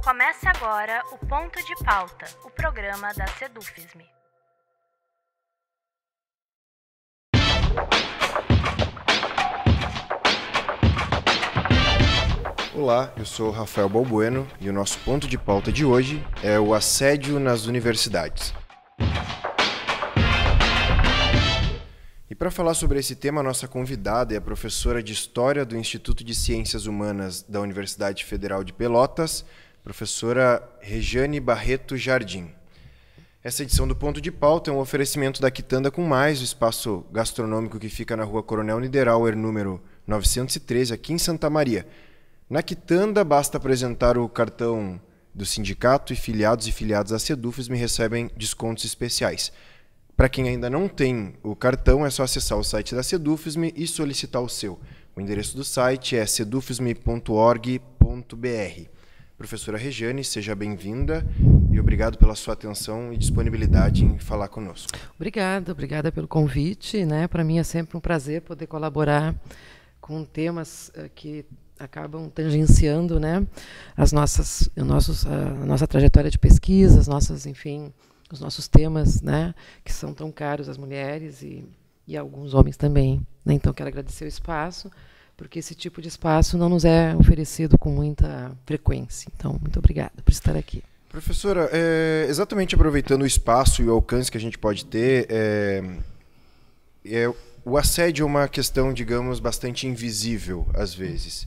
Começa agora o Ponto de Pauta, o programa da Sedufisme. Olá, eu sou Rafael Balbueno e o nosso ponto de pauta de hoje é o assédio nas universidades. E para falar sobre esse tema, a nossa convidada é a professora de História do Instituto de Ciências Humanas da Universidade Federal de Pelotas, professora Rejane Barreto Jardim. Essa edição do Ponto de Pauta é um oferecimento da Quitanda com Mais, o espaço gastronômico que fica na rua Coronel Niederauer, número 913, aqui em Santa Maria. Na Quitanda, basta apresentar o cartão do sindicato e filiados à Sedufisme recebem descontos especiais. Para quem ainda não tem o cartão, é só acessar o site da Sedufisme e solicitar o seu. O endereço do site é sedufisme.org.br. Professora Rejane, seja bem-vinda e obrigado pela sua atenção e disponibilidade em falar conosco. Obrigada pelo convite, né? Para mim é sempre um prazer poder colaborar com temas que acabam tangenciando, né, a nossa trajetória de pesquisa, os nossos temas, né, que são tão caros às mulheres e alguns homens também, né? Então quero agradecer o espaço, porque esse tipo de espaço não nos é oferecido com muita frequência. Então, muito obrigada por estar aqui. Professora, exatamente aproveitando o espaço e o alcance que a gente pode ter, o assédio é uma questão, digamos, bastante invisível, às vezes,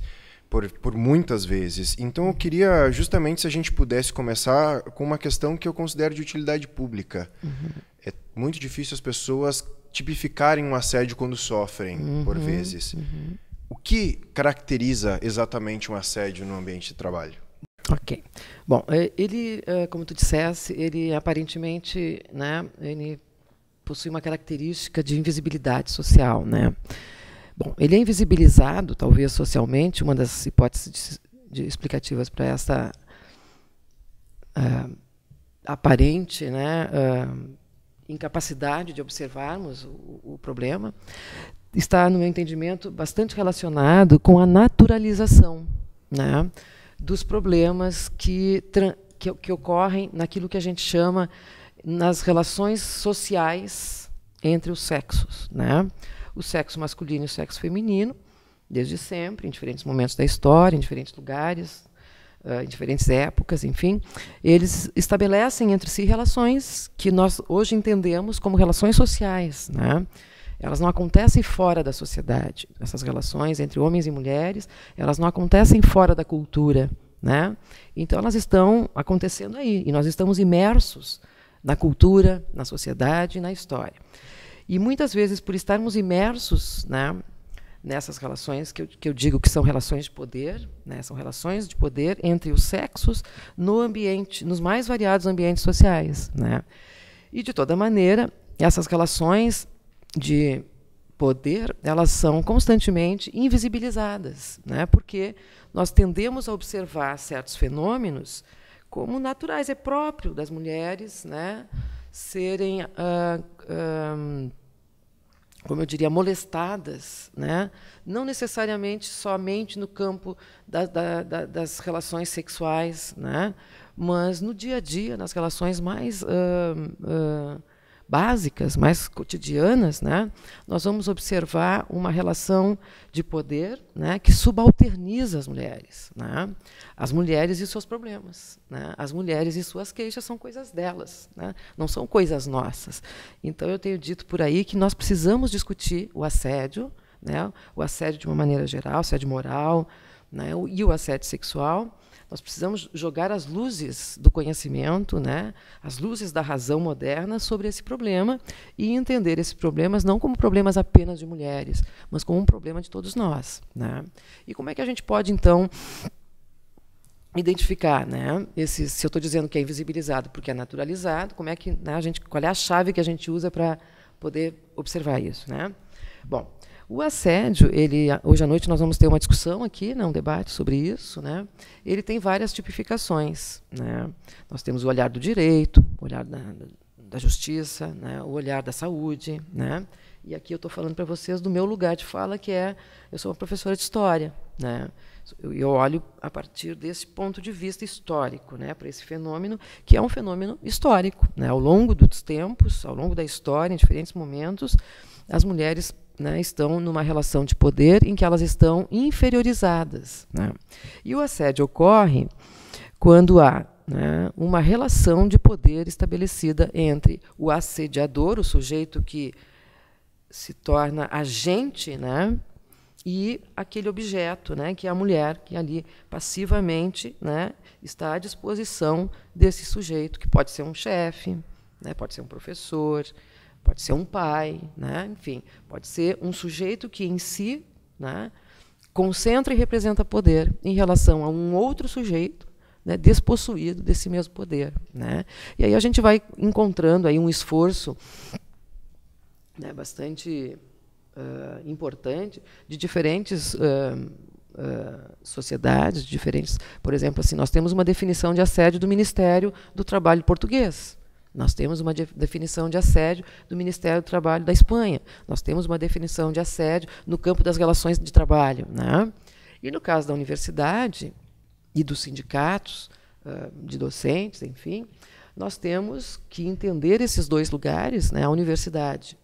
por muitas vezes. Então, eu queria justamente se a gente pudesse começar com uma questão que eu considero de utilidade pública. Uhum. É muito difícil as pessoas tipificarem um assédio quando sofrem, por vezes. Uhum. O que caracteriza exatamente um assédio no ambiente de trabalho? Ok. Bom, ele, como tu disseste, ele aparentemente, né, ele possui uma característica de invisibilidade social, né? Bom, ele é invisibilizado, talvez socialmente, uma das hipóteses explicativas para essa aparente, né, incapacidade de observarmos o problema, está, no meu entendimento, bastante relacionado com a naturalização, né, dos problemas que ocorrem naquilo que a gente chama nas relações sociais entre os sexos, né? O sexo masculino e o sexo feminino, desde sempre, em diferentes momentos da história, em diferentes lugares, em diferentes épocas, enfim, eles estabelecem entre si relações que nós hoje entendemos como relações sociais, né? Elas não acontecem fora da sociedade. Essas relações entre homens e mulheres, elas não acontecem fora da cultura, né? Então, elas estão acontecendo aí, e nós estamos imersos na cultura, na sociedade e na história. E muitas vezes, por estarmos imersos, né, nessas relações, que eu digo que são relações de poder, né, são relações de poder entre os sexos no ambiente, nos mais variados ambientes sociais, né? E, de toda maneira, essas relações de poder, elas são constantemente invisibilizadas, né, porque nós tendemos a observar certos fenômenos como naturais, é próprio das mulheres, né, serem, como eu diria, molestadas, né, não necessariamente somente no campo das relações sexuais, né, mas no dia a dia, nas relações mais básicas, mais cotidianas, né, nós vamos observar uma relação de poder, né, que subalterniza as mulheres, né, as mulheres e seus problemas, né, as mulheres e suas queixas são coisas delas, né, não são coisas nossas. Então, eu tenho dito por aí que nós precisamos discutir o assédio, né, o assédio de uma maneira geral, o assédio moral, né, e o assédio sexual. Nós precisamos jogar as luzes do conhecimento, né, as luzes da razão moderna sobre esse problema e entender esses problemas não como problemas apenas de mulheres, mas como um problema de todos nós, né? E como é que a gente pode, então, identificar, né, se eu estou dizendo que é invisibilizado porque é naturalizado, como é que, né, qual é a chave que a gente usa para poder observar isso, né? Bom, o assédio, hoje à noite nós vamos ter uma discussão aqui, né, um debate sobre isso, né? Ele tem várias tipificações, né? Nós temos o olhar do direito, o olhar da justiça, né, o olhar da saúde, né? E aqui eu estou falando para vocês do meu lugar de fala, que eu sou uma professora de história, né? Eu olho a partir desse ponto de vista histórico, né, para esse fenômeno, que é um fenômeno histórico, né? Ao longo dos tempos, ao longo da história, em diferentes momentos, as mulheres, né, estão numa relação de poder em que elas estão inferiorizadas, né? E o assédio ocorre quando há, né, uma relação de poder estabelecida entre o assediador, o sujeito que se torna agente, né, e aquele objeto, né, que é a mulher, que ali passivamente, né, está à disposição desse sujeito, que pode ser um chefe, né, pode ser um professor, pode ser um pai, né, enfim, pode ser um sujeito que em si, né, concentra e representa poder em relação a um outro sujeito, né, despossuído desse mesmo poder, né. E aí a gente vai encontrando aí um esforço, né, bastante importante de diferentes sociedades, diferentes. Por exemplo, assim, nós temos uma definição de assédio do Ministério do Trabalho português. Nós temos uma definição de assédio do Ministério do Trabalho da Espanha. Nós temos uma definição de assédio no campo das relações de trabalho, né? E no caso da universidade e dos sindicatos de docentes, enfim, nós temos que entender esses dois lugares, né? A universidade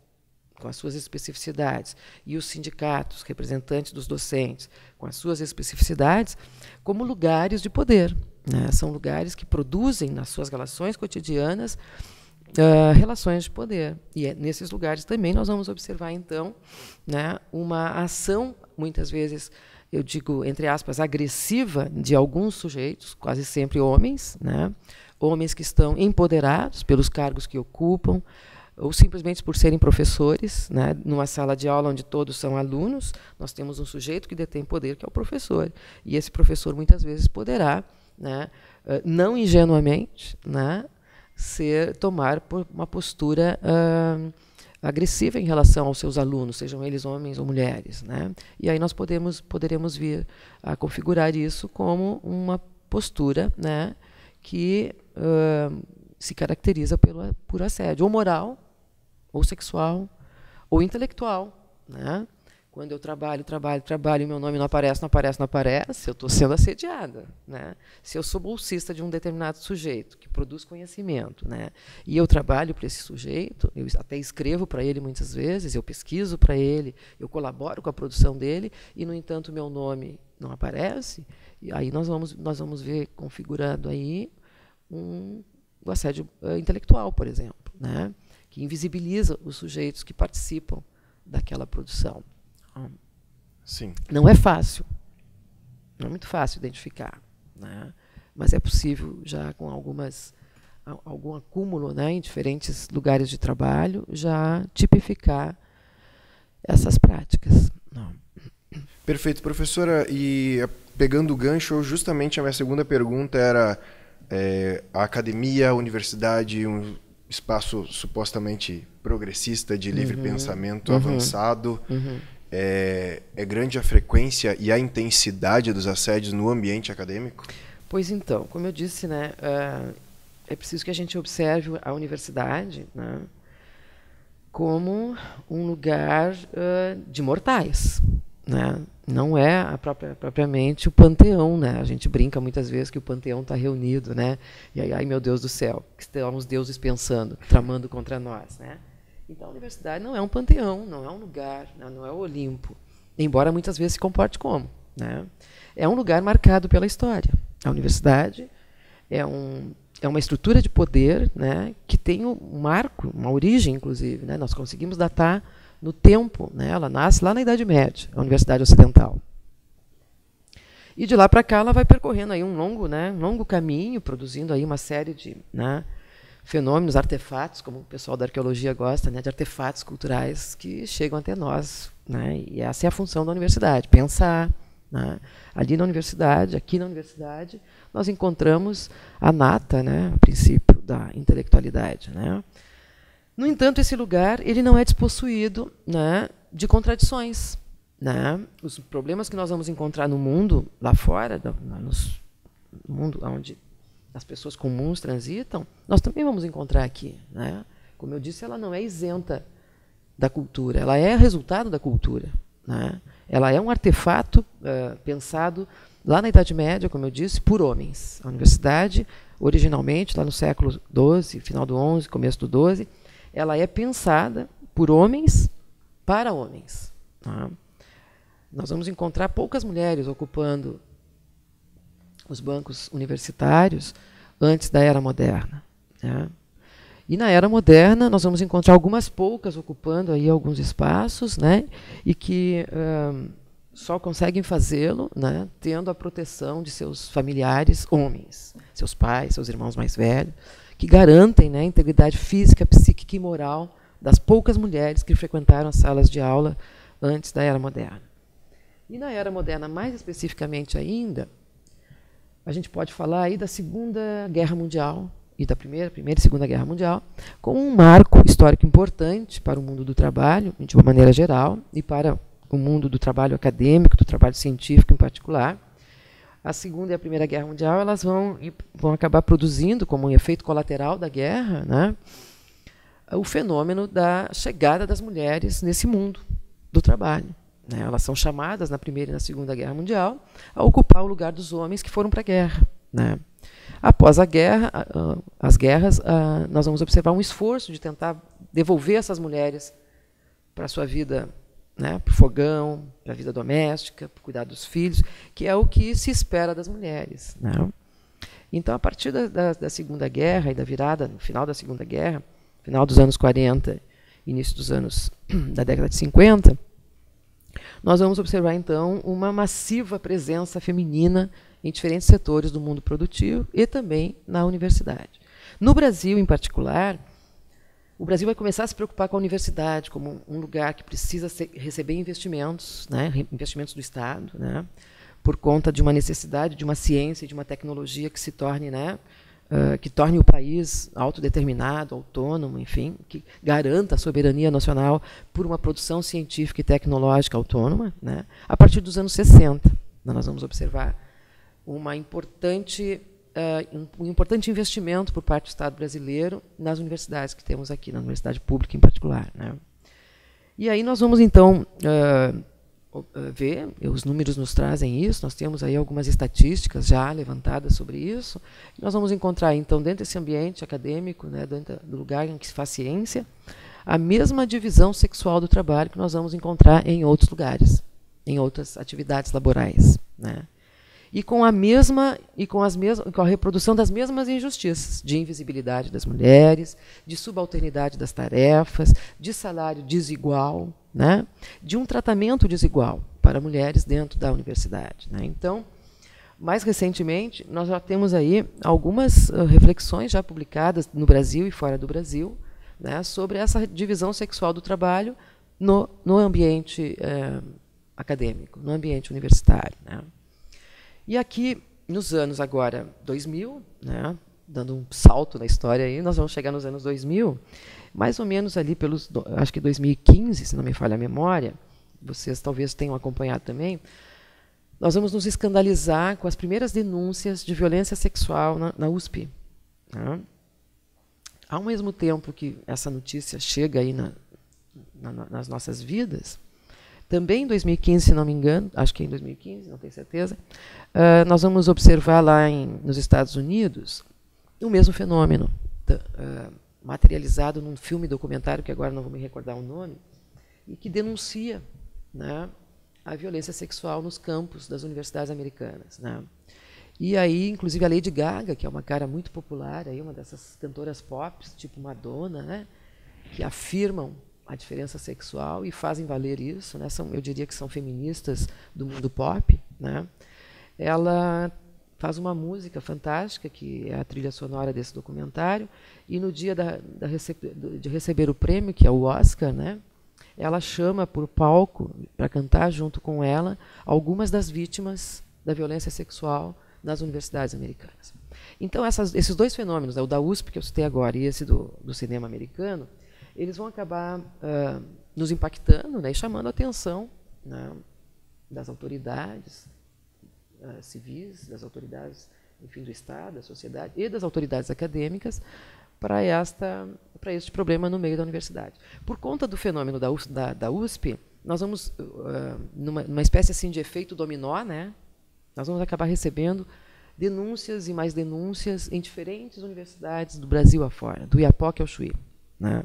com as suas especificidades, e os sindicatos, representantes dos docentes, com as suas especificidades, como lugares de poder, né? São lugares que produzem, nas suas relações cotidianas, relações de poder. E nesses lugares também nós vamos observar, então, né, uma ação, muitas vezes, eu digo, entre aspas, agressiva, de alguns sujeitos, quase sempre homens, né? Homens que estão empoderados pelos cargos que ocupam, ou simplesmente por serem professores, né? Numa sala de aula onde todos são alunos, nós temos um sujeito que detém poder, que é o professor. E esse professor, muitas vezes, poderá, né, não ingenuamente, né, tomar uma postura agressiva em relação aos seus alunos, sejam eles homens ou mulheres, né? E aí nós poderemos vir a configurar isso como uma postura, né, que se caracteriza por assédio, ou moral, ou sexual, ou intelectual, né? Quando eu trabalho e meu nome não aparece, eu estou sendo assediada, né? Se eu sou bolsista de um determinado sujeito que produz conhecimento, né, e eu trabalho para esse sujeito, eu até escrevo para ele muitas vezes, eu pesquiso para ele, eu colaboro com a produção dele, e, no entanto, meu nome não aparece, e aí nós vamos ver configurado aí o assédio intelectual, por exemplo, né, que invisibiliza os sujeitos que participam daquela produção. Sim. Não é fácil, não é muito fácil identificar, né, mas é possível, já com algum acúmulo, né, em diferentes lugares de trabalho, já tipificar essas práticas. Não. Perfeito, professora. E pegando o gancho, justamente a minha segunda pergunta era a academia, a universidade, um espaço supostamente progressista de livre pensamento avançado. É grande a frequência e a intensidade dos assédios no ambiente acadêmico? Pois então, como eu disse, né, é preciso que a gente observe a universidade, né, como um lugar de mortais, né? Não é propriamente o panteão, né? A gente brinca muitas vezes que o panteão está reunido, né? E aí, ai meu Deus do céu, que estão os deuses pensando, tramando contra nós, né? Então a universidade não é um panteão, não é um lugar, não é o Olimpo, embora muitas vezes se comporte como, né? É um lugar marcado pela história. A universidade é uma estrutura de poder, né, que tem um marco, uma origem, inclusive, né? Nós conseguimos datar no tempo, né? Ela nasce lá na Idade Média, a Universidade Ocidental. E de lá para cá ela vai percorrendo aí um longo caminho, produzindo aí uma série de, né, fenômenos, artefatos, como o pessoal da arqueologia gosta, né, de artefatos culturais que chegam até nós, né? E essa é a função da universidade, pensar, né? Ali na universidade, aqui na universidade, nós encontramos a nata, né, a princípio da intelectualidade, né? No entanto, esse lugar ele não é despossuído, né, de contradições, né? Os problemas que nós vamos encontrar no mundo lá fora, no mundo onde as pessoas comuns transitam, nós também vamos encontrar aqui, né? Como eu disse, ela não é isenta da cultura, ela é resultado da cultura, né? Ela é um artefato pensado lá na Idade Média, como eu disse, por homens. A universidade, originalmente, lá no século XII, final do XI, começo do XII, ela é pensada por homens para homens. Tá? Nós vamos encontrar poucas mulheres ocupando os bancos universitários antes da Era Moderna. Né? E na Era Moderna nós vamos encontrar algumas poucas ocupando aí alguns espaços, né? E que só conseguem fazê-lo, né? Tendo a proteção de seus familiares homens, seus pais, seus irmãos mais velhos, que garantem, né, a integridade física, psíquica e moral das poucas mulheres que frequentaram as salas de aula antes da Era Moderna. E na Era Moderna, mais especificamente ainda, a gente pode falar aí da Segunda Guerra Mundial e da Primeira e Segunda Guerra Mundial, como um marco histórico importante para o mundo do trabalho, de uma maneira geral, e para o mundo do trabalho acadêmico, do trabalho científico em particular. A Segunda e a Primeira Guerra Mundial elas vão acabar produzindo, como um efeito colateral da guerra, né, o fenômeno da chegada das mulheres nesse mundo do trabalho. Né? Elas são chamadas, na Primeira e na Segunda Guerra Mundial, a ocupar o lugar dos homens que foram para a guerra. Né? Após a guerra, as guerras, nós vamos observar um esforço de tentar devolver essas mulheres para a sua vida, né, para o fogão, para a vida doméstica, para cuidar dos filhos, que é o que se espera das mulheres. Né? Então, a partir da Segunda Guerra e da virada, no final da Segunda Guerra, final dos anos 40, início dos anos da década de 50, nós vamos observar, então, uma massiva presença feminina em diferentes setores do mundo produtivo e também na universidade. No Brasil, em particular, o Brasil vai começar a se preocupar com a universidade como um lugar que precisa receber investimentos, né, investimentos do Estado, né, por conta de uma necessidade de uma ciência e de uma tecnologia que se torne, né, que torne o país autodeterminado, autônomo, enfim, que garanta a soberania nacional por uma produção científica e tecnológica autônoma. Né, a partir dos anos 60, nós vamos observar um importante investimento por parte do Estado brasileiro nas universidades que temos aqui, na universidade pública em particular. Né. E aí nós vamos, então, ver, os números nos trazem isso, nós temos aí algumas estatísticas já levantadas sobre isso, e nós vamos encontrar, então, dentro desse ambiente acadêmico, né, dentro do lugar em que se faz ciência, a mesma divisão sexual do trabalho que nós vamos encontrar em outros lugares, em outras atividades laborais. Né. E com a reprodução das mesmas injustiças, de invisibilidade das mulheres, de subalternidade das tarefas, de salário desigual, né, de um tratamento desigual para mulheres dentro da universidade. Né. Então, mais recentemente, nós já temos aí algumas reflexões já publicadas no Brasil e fora do Brasil, né, sobre essa divisão sexual do trabalho no ambiente acadêmico, no ambiente universitário. Né. E aqui, nos anos agora 2000, né, dando um salto na história, aí, nós vamos chegar nos anos 2000, mais ou menos ali pelos, acho que 2015, se não me falha a memória, vocês talvez tenham acompanhado também, nós vamos nos escandalizar com as primeiras denúncias de violência sexual na USP. Né. Ao mesmo tempo que essa notícia chega aí nas nossas vidas, também em 2015, se não me engano, acho que é em 2015, não tenho certeza, nós vamos observar lá nos Estados Unidos o mesmo fenômeno, materializado num filme documentário, que agora não vou me recordar o nome, e que denuncia, né, a violência sexual nos campos das universidades americanas. Né. E aí, inclusive, a Lady Gaga, que é uma cara muito popular, aí, uma dessas cantoras pop, tipo Madonna, né, que afirmam a diferença sexual e fazem valer isso, né? Eu diria que são feministas do mundo pop. Né? Ela faz uma música fantástica, que é a trilha sonora desse documentário, e no dia de receber o prêmio, que é o Oscar, né, ela chama para o palco, para cantar junto com ela, algumas das vítimas da violência sexual nas universidades americanas. Então, esses dois fenômenos, o da USP, que eu citei agora, e esse do cinema americano, eles vão acabar nos impactando, né, e chamando a atenção, né, das autoridades civis, das autoridades, enfim, do Estado, da sociedade e das autoridades acadêmicas para este problema no meio da universidade. Por conta do fenômeno da USP, nós vamos numa espécie assim de efeito dominó, né, Nós vamos acabar recebendo denúncias e mais denúncias em diferentes universidades do Brasil afora, do Iapoque ao Chuí, né?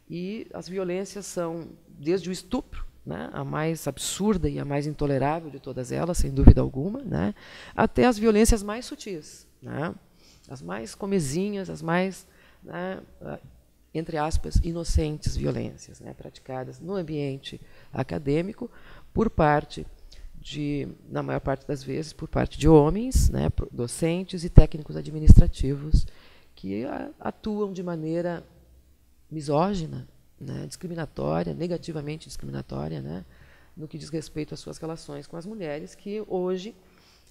E as violências são desde o estupro, né, a mais absurda e a mais intolerável de todas elas, sem dúvida alguma, né, até as violências mais sutis, né, as mais comezinhas, as mais, né, entre aspas, inocentes violências, né, praticadas no ambiente acadêmico por parte de, na maior parte das vezes, por parte de homens, né, docentes e técnicos administrativos que atuam de maneira misógina, né, discriminatória, negativamente discriminatória, né, no que diz respeito às suas relações com as mulheres, que hoje,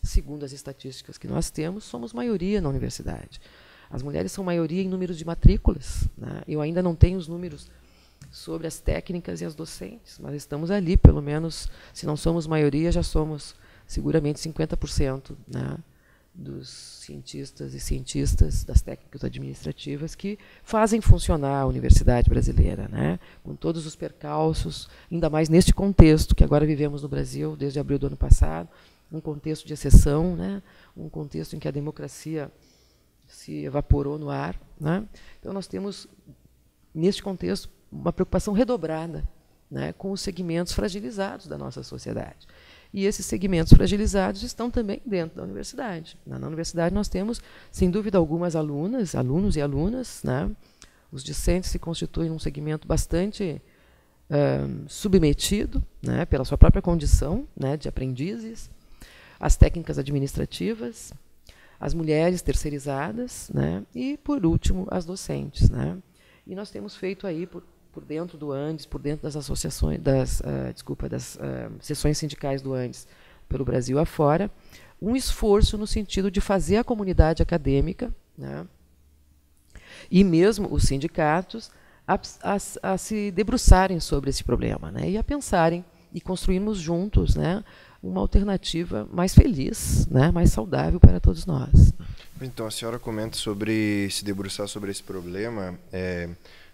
segundo as estatísticas que nós temos, somos maioria na universidade. As mulheres são maioria em números de matrículas, né? Eu ainda não tenho os números sobre as técnicas e as docentes, mas estamos ali, pelo menos, se não somos maioria, já somos seguramente 50%, né, dos cientistas e cientistas das técnicas administrativas que fazem funcionar a universidade brasileira, né, com todos os percalços, ainda mais neste contexto que agora vivemos no Brasil, desde abril do ano passado, um contexto de exceção, né, um contexto em que a democracia se evaporou no ar, né. Então, nós temos, neste contexto, uma preocupação redobrada, né, com os segmentos fragilizados da nossa sociedade. E esses segmentos fragilizados estão também dentro da universidade. Na universidade nós temos, sem dúvida alguma, as alunas, alunos e alunas, né? Os discentes se constituem um segmento bastante submetido, né, pela sua própria condição, né, de aprendizes, as técnicas administrativas, as mulheres terceirizadas, né, e, por último, as docentes, né? E nós temos feito aí, por dentro do Andes, por dentro das associações, das seções sindicais do Andes pelo Brasil afora, um esforço no sentido de fazer a comunidade acadêmica, né, e mesmo os sindicatos a se debruçarem sobre esse problema, né, e a pensarem e construirmos juntos, né, uma alternativa mais feliz, né, mais saudável para todos nós. Então, a senhora comenta sobre se debruçar sobre esse problema.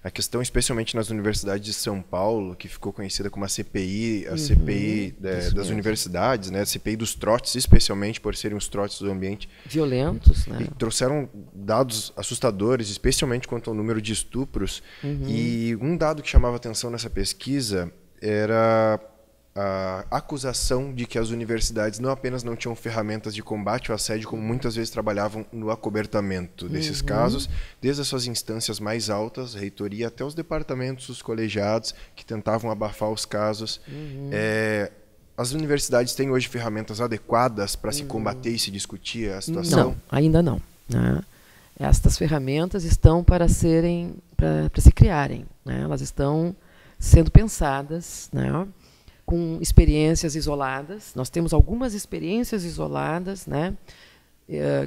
A questão, especialmente nas universidades de São Paulo, que ficou conhecida como a CPI, CPI das universidades, né, a CPI dos trotes, especialmente por serem os trotes do ambiente violentos, né? E trouxeram dados assustadores, especialmente quanto ao número de estupros. E um dado que chamava atenção nessa pesquisa era a acusação de que as universidades não apenas não tinham ferramentas de combate ao assédio, como muitas vezes trabalhavam no acobertamento desses casos, desde as suas instâncias mais altas, reitoria, até os departamentos, os colegiados, que tentavam abafar os casos. As universidades têm hoje ferramentas adequadas para se combater e se discutir a situação? Não, ainda não, né? Estas ferramentas estão para se criarem, né? Elas estão sendo pensadas, né, com experiências isoladas. Nós temos algumas experiências isoladas, né,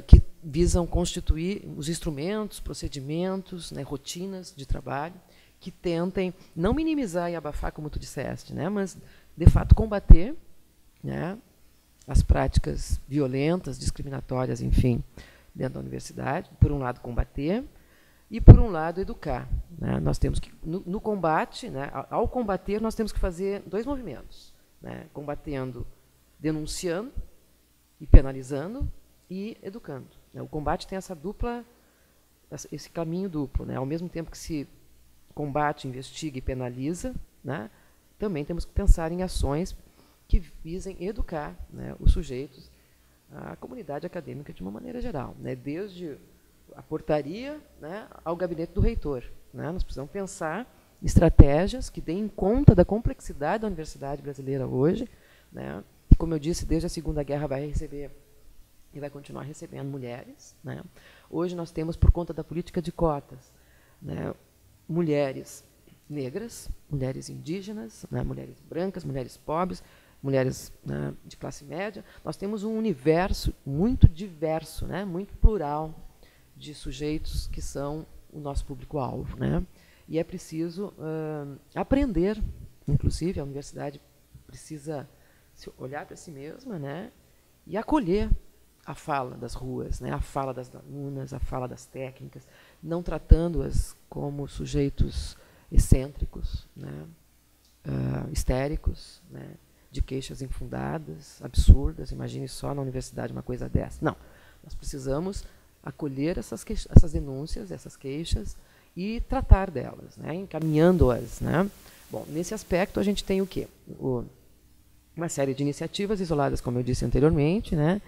que visam constituir os instrumentos, procedimentos, né, rotinas de trabalho, que tentem não minimizar e abafar, como tu disseste, né, mas, de fato, combater, né, as práticas violentas, discriminatórias, enfim, dentro da universidade. Por um lado, combater, e, por um lado, educar, né? Nós temos que, no combate, né, ao combater, nós temos que fazer dois movimentos, né? Combatendo, denunciando e penalizando, e educando, né? O combate tem esse caminho duplo, né? Ao mesmo tempo que se combate, investiga e penaliza, né, também temos que pensar em ações que visem educar, né, os sujeitos, a comunidade acadêmica de uma maneira geral, né? Desde a portaria, né, ao gabinete do reitor, né? Nós precisamos pensar estratégias que deem conta da complexidade da universidade brasileira hoje, né? E, como eu disse, desde a Segunda Guerra vai receber e vai continuar recebendo mulheres, né? Hoje nós temos, por conta da política de cotas, né, mulheres negras, mulheres indígenas, né, mulheres brancas, mulheres pobres, mulheres, né, de classe média. Nós temos um universo muito diverso, né, muito plural, de sujeitos que são o nosso público-alvo, né? E é preciso aprender, inclusive, a universidade precisa olhar para si mesma, né, e acolher a fala das ruas, né, a fala das alunas, a fala das técnicas, não tratando-as como sujeitos excêntricos, né, histéricos, né, de queixas infundadas, absurdas. Imagine só na universidade uma coisa dessa. Não, nós precisamos acolher essas denúncias, essas queixas, e tratar delas, né, encaminhando-as, né. Bom, nesse aspecto a gente tem o quê? Uma série de iniciativas isoladas, como eu disse anteriormente, né.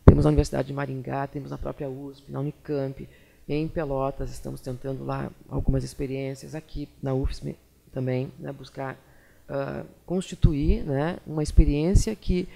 Temos na Universidade de Maringá, temos na própria USP, na Unicamp, em Pelotas estamos tentando lá algumas experiências, aqui na UFSM também, né, buscar constituir, né, uma experiência que,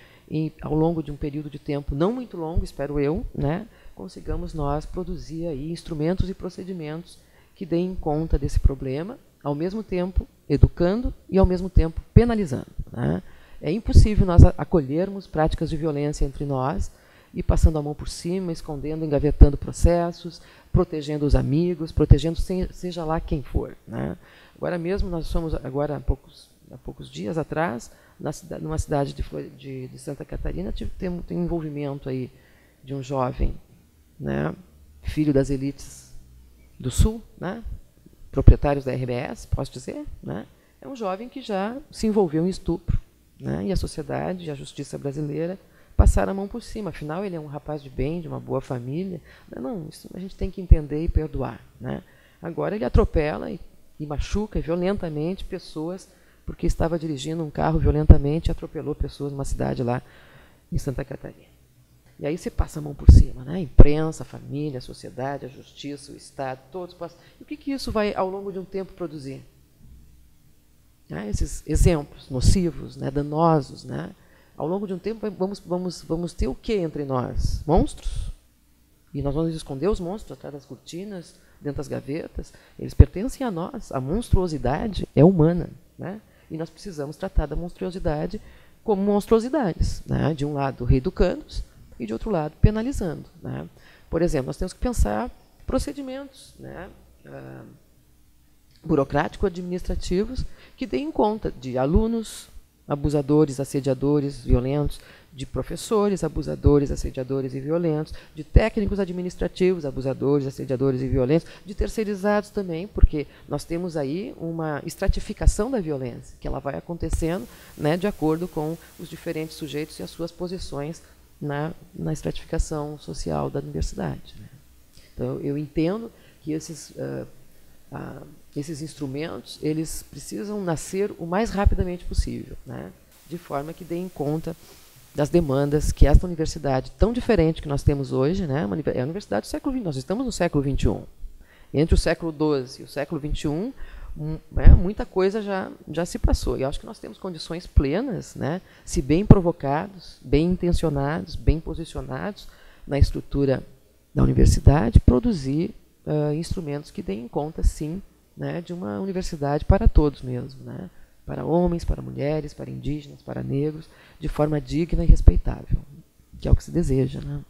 ao longo de um período de tempo não muito longo, espero eu, né, consigamos nós produzir aí instrumentos e procedimentos que deem conta desse problema, ao mesmo tempo educando e ao mesmo tempo penalizando, né. É impossível nós acolhermos práticas de violência entre nós e passando a mão por cima, escondendo, engavetando processos, protegendo os amigos, protegendo seja lá quem for, né. Agora mesmo, nós somos, agora há poucos dias atrás, numa cidade de Santa Catarina, tem um envolvimento aí de um jovem, né, filho das elites do Sul, né, proprietários da RBS, posso dizer, né, é um jovem que já se envolveu em estupro, né, e a sociedade e a justiça brasileira passaram a mão por cima. Afinal, ele é um rapaz de bem, de uma boa família. Não, isso a gente tem que entender e perdoar, né. Agora ele atropela e machuca violentamente pessoas porque estava dirigindo um carro violentamente e atropelou pessoas numa cidade lá em Santa Catarina. E aí se passa a mão por cima, né? A imprensa, a família, a sociedade, a justiça, o Estado, todos passam. E o que isso vai, ao longo de um tempo, produzir? Esses exemplos nocivos, né, danosos, né? Ao longo de um tempo, vamos ter o que entre nós? Monstros? E nós vamos esconder os monstros atrás das cortinas, dentro das gavetas. Eles pertencem a nós. A monstruosidade é humana, né? E nós precisamos tratar da monstruosidade como monstruosidades, né? De um lado, reeducando-os, e de outro lado, penalizando, né? Por exemplo, nós temos que pensar procedimentos, né, burocrático-administrativos que deem conta de alunos abusadores, assediadores, violentos, de professores abusadores, assediadores e violentos, de técnicos administrativos abusadores, assediadores e violentos, de terceirizados também, porque nós temos aí uma estratificação da violência, que ela vai acontecendo, né, de acordo com os diferentes sujeitos e as suas posições na estratificação social da universidade, né. Então, eu entendo que esses instrumentos, eles precisam nascer o mais rapidamente possível, né, de forma que deem conta das demandas que esta universidade tão diferente que nós temos hoje, né, é a universidade do século XX, nós estamos no século XXI. Entre o século XII e o século XXI, muita coisa já se passou. E eu acho que nós temos condições plenas, né, se bem provocados, bem intencionados, bem posicionados na estrutura da universidade, produzir instrumentos que deem conta, sim, né, de uma universidade para todos mesmo, né, para homens, para mulheres, para indígenas, para negros, de forma digna e respeitável, que é o que se deseja, né.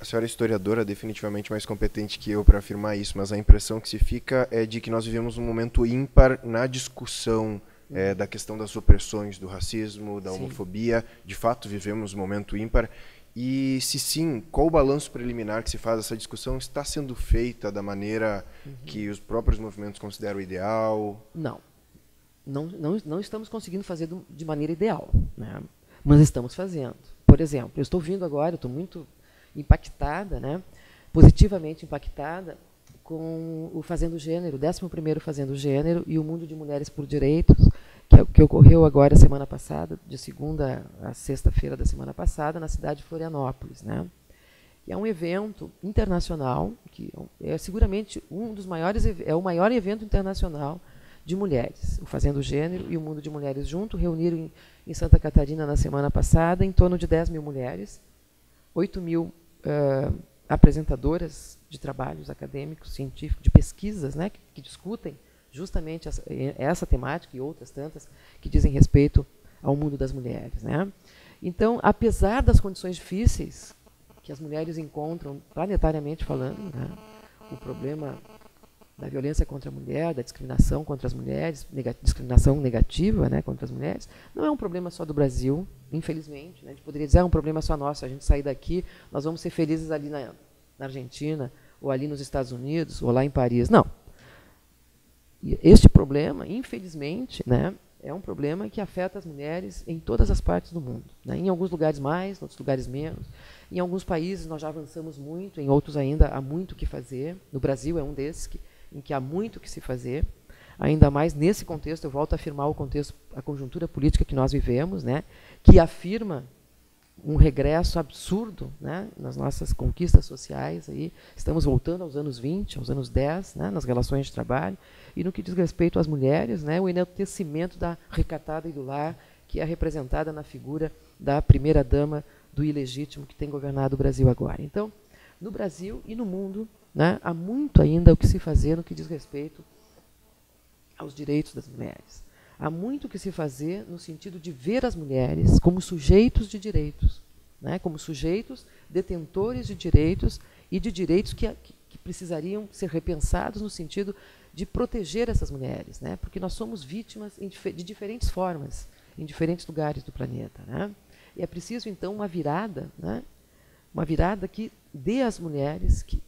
A senhora é historiadora, definitivamente mais competente que eu para afirmar isso, mas a impressão que se fica é de que nós vivemos um momento ímpar na discussão da questão das opressões, do racismo, da homofobia. De fato, vivemos um momento ímpar. E, se sim, qual o balanço preliminar que se faz dessa discussão? Está sendo feita da maneira que os próprios movimentos consideram ideal? Não estamos conseguindo fazer de maneira ideal, né? Mas estamos fazendo. Por exemplo, eu estou vindo agora, eu estou muito impactada, né, positivamente impactada, com o Fazendo Gênero, o 11º Fazendo Gênero e o Mundo de Mulheres por Direitos, que ocorreu agora semana passada, de segunda a sexta-feira da semana passada, na cidade de Florianópolis, né. E é um evento internacional, que é seguramente um dos maiores, é o maior evento internacional de mulheres. O Fazendo Gênero e o Mundo de Mulheres junto reuniram em Santa Catarina na semana passada em torno de 10 mil mulheres, 8 mil apresentadoras de trabalhos acadêmicos, científicos, de pesquisas, né, que discutem justamente essa temática e outras tantas que dizem respeito ao mundo das mulheres, né. Então, apesar das condições difíceis que as mulheres encontram, planetariamente falando, né, o problema da violência contra a mulher, da discriminação contra as mulheres, discriminação negativa, né, contra as mulheres, não é um problema só do Brasil, infelizmente, né. A gente poderia dizer, é um problema só nosso, a gente sair daqui, nós vamos ser felizes ali na Argentina, ou ali nos Estados Unidos, ou lá em Paris. Não. Este problema, infelizmente, né, é um problema que afeta as mulheres em todas as partes do mundo, né? Em alguns lugares mais, em outros lugares menos. Em alguns países nós já avançamos muito, em outros ainda há muito o que fazer. No Brasil é um desses em que há muito o que se fazer. Ainda mais nesse contexto, eu volto a afirmar o contexto, a conjuntura política que nós vivemos, né? Que afirma um regresso absurdo, né, nas nossas conquistas sociais. Aí. Estamos voltando aos anos 20, aos anos 10, né, nas relações de trabalho. E no que diz respeito às mulheres, né, o enaltecimento da recatada e do lar, que é representada na figura da primeira-dama do ilegítimo que tem governado o Brasil agora. Então, no Brasil e no mundo, né, há muito ainda o que se fazer no que diz respeito aos direitos das mulheres. Há muito o que se fazer no sentido de ver as mulheres como sujeitos de direitos, né, como sujeitos detentores de direitos e de direitos que precisariam ser repensados no sentido de proteger essas mulheres, né, porque nós somos vítimas de diferentes formas, em diferentes lugares do planeta, né, e é preciso, então, uma virada, né, uma virada que dê às mulheres, que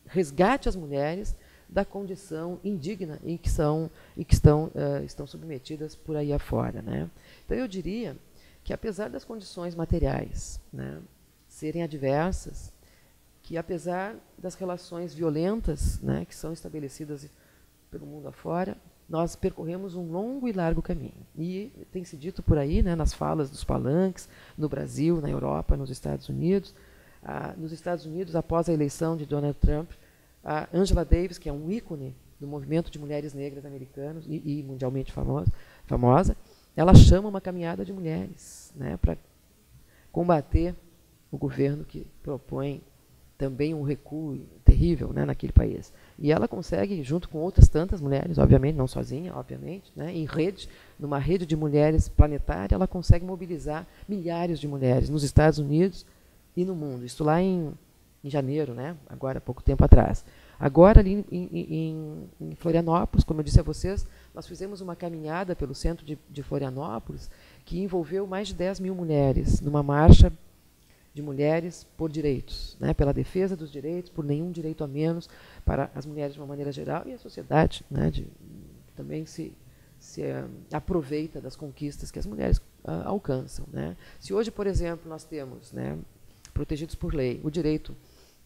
resgate as mulheres da condição indigna em que estão submetidas por aí afora, né? Então, eu diria que, apesar das condições materiais, né, serem adversas, que, apesar das relações violentas, né, que são estabelecidas pelo mundo afora, nós percorremos um longo e largo caminho. E tem se dito por aí, né, nas falas dos palanques, no Brasil, na Europa, nos Estados Unidos. Nos Estados Unidos, após a eleição de Donald Trump, a Angela Davis, que é um ícone do movimento de mulheres negras americanos e mundialmente famosa, ela chama uma caminhada de mulheres, né, para combater o governo que propõe também um recuo terrível, né, naquele país. E ela consegue, junto com outras tantas mulheres, obviamente, não sozinha, obviamente, né, em rede, numa rede de mulheres planetária, ela consegue mobilizar milhares de mulheres nos Estados Unidos e no mundo. Isso lá em janeiro, né? Agora, há pouco tempo atrás. Agora, ali em Florianópolis, como eu disse a vocês, nós fizemos uma caminhada pelo centro de Florianópolis que envolveu mais de 10 mil mulheres, numa marcha de mulheres por direitos, né? Pela defesa dos direitos, por nenhum direito a menos para as mulheres de uma maneira geral e a sociedade, né? Também se aproveita das conquistas que as mulheres alcançam, né? Se hoje, por exemplo, nós temos, né, protegidos por lei, o direito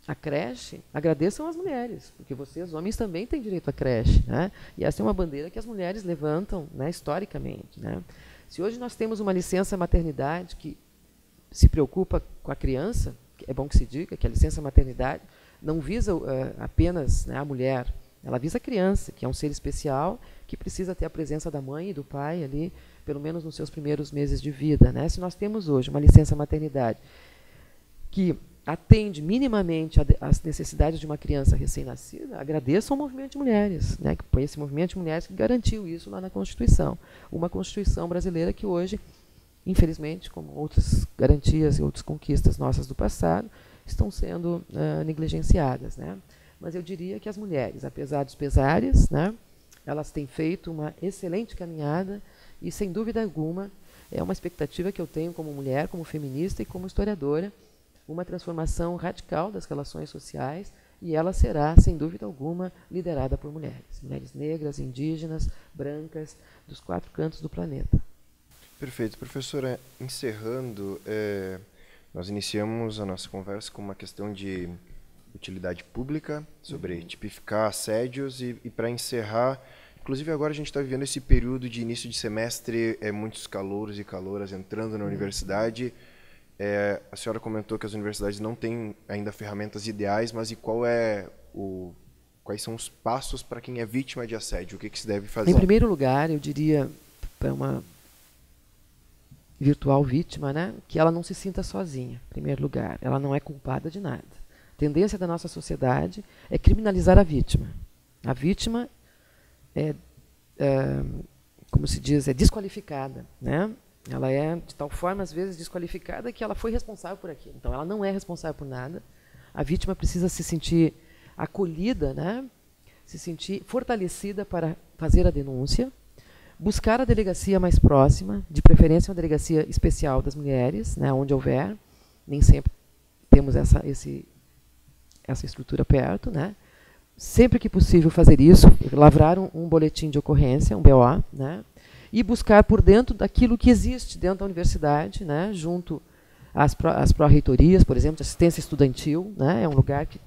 à creche, agradeçam as mulheres, porque vocês, homens, também têm direito à creche, né? E essa é uma bandeira que as mulheres levantam, né, historicamente, né? Se hoje nós temos uma licença maternidade que se preocupa com a criança, é bom que se diga que a licença maternidade não visa apenas, né, a mulher, ela visa a criança, que é um ser especial, que precisa ter a presença da mãe e do pai ali, pelo menos nos seus primeiros meses de vida, né? Se nós temos hoje uma licença maternidade que atende minimamente às necessidades de uma criança recém-nascida, agradeço ao movimento de mulheres, né, que foi esse movimento de mulheres que garantiu isso lá na Constituição. Uma Constituição brasileira que hoje, infelizmente, como outras garantias e outras conquistas nossas do passado, estão sendo negligenciadas, né? Mas eu diria que as mulheres, apesar dos pesares, né, elas têm feito uma excelente caminhada e, sem dúvida alguma, é uma expectativa que eu tenho como mulher, como feminista e como historiadora, uma transformação radical das relações sociais, e ela será, sem dúvida alguma, liderada por mulheres negras, indígenas, brancas, dos 4 cantos do planeta. Perfeito. Professora, encerrando, nós iniciamos a nossa conversa com uma questão de utilidade pública, sobre tipificar assédios, e para encerrar, inclusive agora a gente está vivendo esse período de início de semestre, muitos calouros e caloras entrando na universidade. A senhora comentou que as universidades não têm ainda ferramentas ideais, mas quais são os passos para quem é vítima de assédio? O que se deve fazer? Em primeiro lugar, eu diria para uma virtual vítima, né, que ela não se sinta sozinha, em primeiro lugar. Ela não é culpada de nada. A tendência da nossa sociedade é criminalizar a vítima. A vítima como se diz, é desqualificada, né? Ela é, de tal forma, às vezes, desqualificada que ela foi responsável por aquilo. Então, ela não é responsável por nada. A vítima precisa se sentir acolhida, né? Se sentir fortalecida para fazer a denúncia, buscar a delegacia mais próxima, de preferência uma delegacia especial das mulheres, né, onde houver. Nem sempre temos essa estrutura perto, né? Sempre que possível fazer isso, lavrar um boletim de ocorrência, um BO, né? e buscar por dentro daquilo que existe dentro da universidade, né, junto às pró-reitorias, por exemplo, de assistência estudantil, né, é um lugar que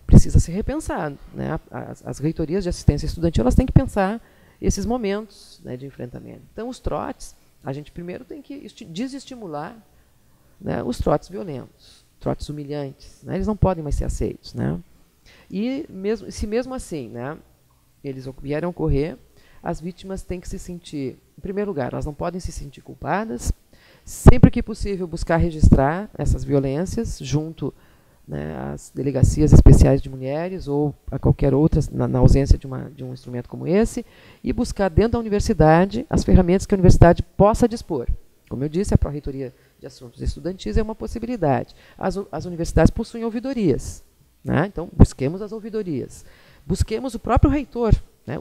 precisa ser repensado, né, as reitorias de assistência estudantil, elas têm que pensar esses momentos, né, de enfrentamento. Então, os trotes, a gente primeiro tem que desestimular, né, os trotes violentos, trotes humilhantes, né, eles não podem mais ser aceitos, né. E mesmo assim, né, eles vierem a ocorrer, as vítimas têm que se sentir, em primeiro lugar, elas não podem se sentir culpadas, sempre que possível buscar registrar essas violências junto, né, às delegacias especiais de mulheres ou a qualquer outra, na ausência de um instrumento como esse, e buscar dentro da universidade as ferramentas que a universidade possa dispor. Como eu disse, a Pró-Reitoria de Assuntos Estudantis é uma possibilidade. As universidades possuem ouvidorias, né? Então, busquemos as ouvidorias. Busquemos o próprio reitor, né?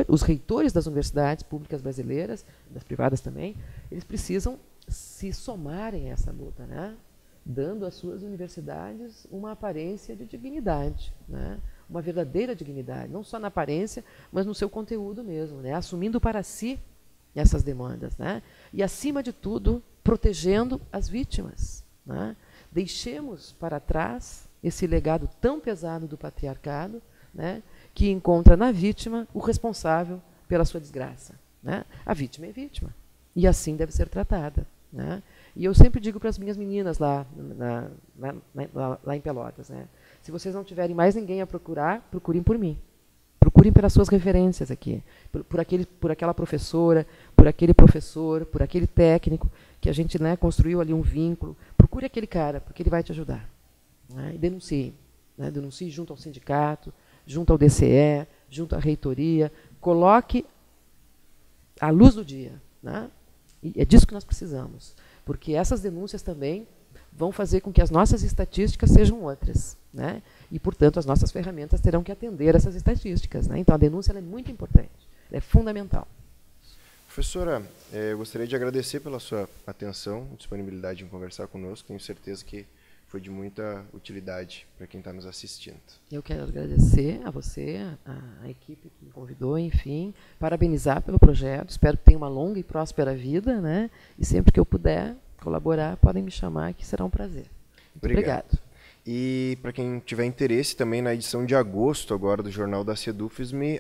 Os reitores das universidades públicas brasileiras, das privadas também, eles precisam se somarem a essa luta, né? Dando às suas universidades uma aparência de dignidade, né? Uma verdadeira dignidade, não só na aparência, mas no seu conteúdo mesmo, né? Assumindo para si essas demandas, né? E, acima de tudo, protegendo as vítimas, né? Deixemos para trás esse legado tão pesado do patriarcado, né, que encontra na vítima o responsável pela sua desgraça, né? A vítima é vítima, e assim deve ser tratada, né? E eu sempre digo para as minhas meninas lá em Pelotas, né, se vocês não tiverem mais ninguém a procurar, procurem por mim. Procurem pelas suas referências aqui, por aquela professora, por aquele professor, por aquele técnico, que a gente, né, construiu ali um vínculo. Procure aquele cara, porque ele vai te ajudar, né? E denuncie, né? Denuncie junto ao sindicato, junto ao DCE, junto à reitoria. Coloque a luz do dia, né? E é disso que nós precisamos, porque essas denúncias também vão fazer com que as nossas estatísticas sejam outras, né? E, portanto, as nossas ferramentas terão que atender essas estatísticas, né? Então, a denúncia ela é muito importante, ela é fundamental. Professora, eu gostaria de agradecer pela sua atenção e disponibilidade em conversar conosco. Tenho certeza que foi de muita utilidade para quem está nos assistindo. Eu quero agradecer a você, a equipe que me convidou, enfim, parabenizar pelo projeto. Espero que tenha uma longa e próspera vida, né? E sempre que eu puder colaborar, podem me chamar, que será um prazer. Muito obrigado. E para quem tiver interesse também, na edição de agosto agora do Jornal da Sedufisme,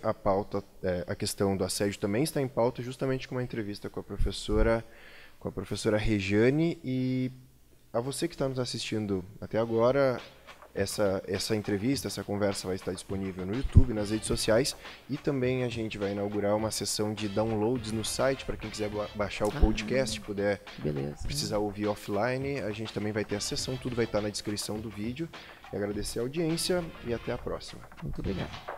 a questão do assédio também está em pauta, justamente com uma entrevista com a professora Rejane. E a você que está nos assistindo até agora, essa entrevista, essa conversa vai estar disponível no YouTube, nas redes sociais, e também a gente vai inaugurar uma sessão de downloads no site para quem quiser baixar o podcast, puder precisar ouvir offline. A gente também vai ter a sessão, tudo vai estar na descrição do vídeo. E agradecer a audiência e até a próxima. Muito obrigado.